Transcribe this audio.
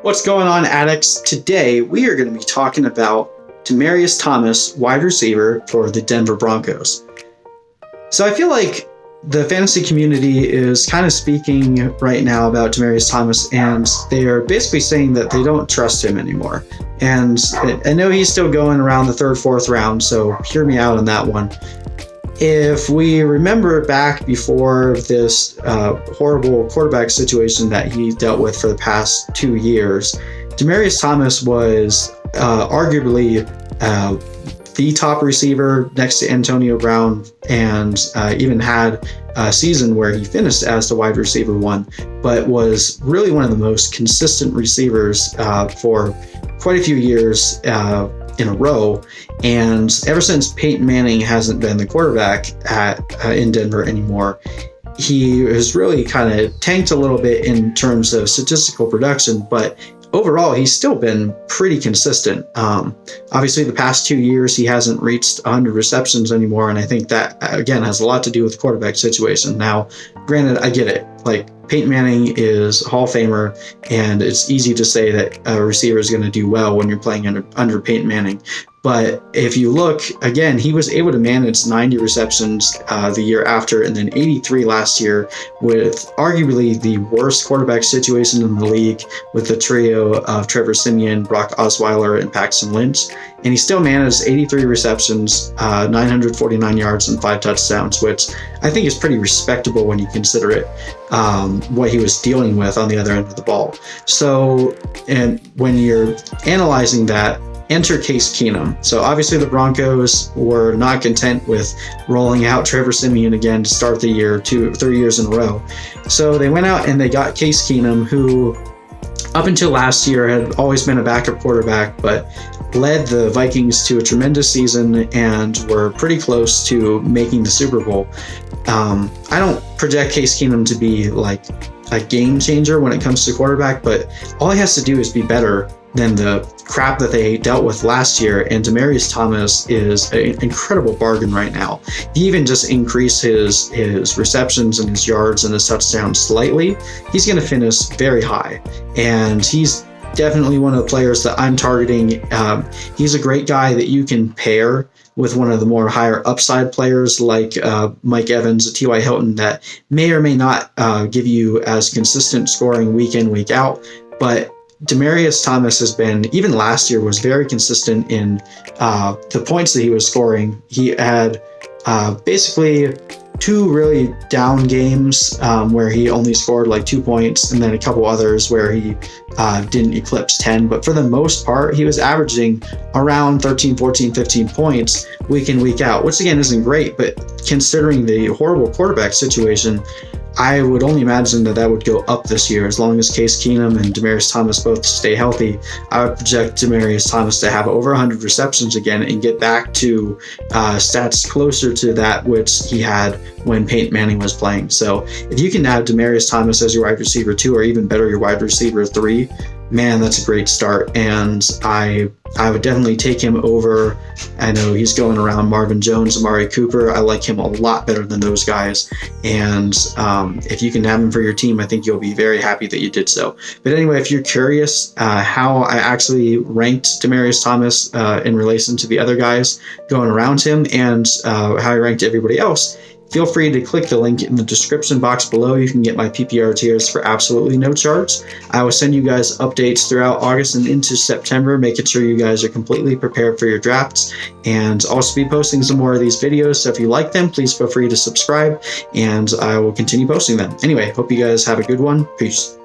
What's going on, addicts? Today we are going to be talking about Demaryius Thomas, wide receiver for the Denver Broncos. So I feel like the fantasy community is kind of speaking right now about Demaryius Thomas, and they are basically saying that they don't trust him anymore. And I know he's still going around the third, fourth round, so hear me out on that one. If we remember back before this horrible quarterback situation that he dealt with for the past 2 years, Demaryius Thomas was arguably the top receiver next to Antonio Brown, and even had a season where he finished as the wide receiver one, but was really one of the most consistent receivers for quite a few years in a row. And ever since Peyton Manning hasn't been the quarterback in Denver anymore, he has really kind of tanked a little bit in terms of statistical production, but overall, he's still been pretty consistent. Obviously, the past 2 years, he hasn't reached 100 receptions anymore, and I think that, again, has a lot to do with the quarterback situation. Now, granted, I get it. Like, Peyton Manning is a Hall of Famer, and it's easy to say that a receiver is going to do well when you're playing under Peyton Manning. But if you look, again, he was able to manage 90 receptions the year after, and then 83 last year, with arguably the worst quarterback situation in the league with the trio of Trevor Siemian, Brock Osweiler, and Paxton Lynch. And he still managed 83 receptions, 949 yards, and 5 touchdowns, which I think is pretty respectable when you consider it, what he was dealing with on the other end of the ball. So, and when you're analyzing that, enter Case Keenum. So obviously the Broncos were not content with rolling out Trevor Siemian again to start the year 3 years in a row. So they went out and they got Case Keenum, who up until last year had always been a backup quarterback, but led the Vikings to a tremendous season and were pretty close to making the Super Bowl. I don't project Case Keenum to be like a game changer when it comes to quarterback, but all he has to do is be better than the crap that they dealt with last year, and Demaryius Thomas is an incredible bargain right now. He even just increased his receptions and his yards and his touchdowns slightly. He's going to finish very high, and he's definitely one of the players that I'm targeting. He's a great guy that you can pair with one of the more higher upside players like Mike Evans, T.Y. Hilton, that may or may not give you as consistent scoring week in, week out, but Demaryius Thomas has been, even last year, was very consistent in the points that he was scoring. He had basically 2 really down games where he only scored like 2 points, and then a couple others where he didn't eclipse 10. But for the most part, he was averaging around 13, 14, 15 points week in, week out, which again isn't great, but considering the horrible quarterback situation, I would only imagine that would go up this year. As long as Case Keenum and Demaryius Thomas both stay healthy, I would project Demaryius Thomas to have over 100 receptions again and get back to stats closer to that which he had when Peyton Manning was playing. So if you can have Demaryius Thomas as your wide receiver 2, or even better, your wide receiver 3, man, that's a great start. And I would definitely take him over. I know he's going around Marvin Jones, Amari Cooper. I like him a lot better than those guys. And if you can have him for your team, I think you'll be very happy that you did so. But anyway, if you're curious how I actually ranked Demaryius Thomas in relation to the other guys going around him, and how I ranked everybody else, feel free to click the link in the description box below. You can get my PPR tiers for absolutely no charge. I will send you guys updates throughout August and into September, making sure you guys are completely prepared for your drafts, and also be posting some more of these videos. So if you like them, please feel free to subscribe, and I will continue posting them. Anyway, hope you guys have a good one. Peace.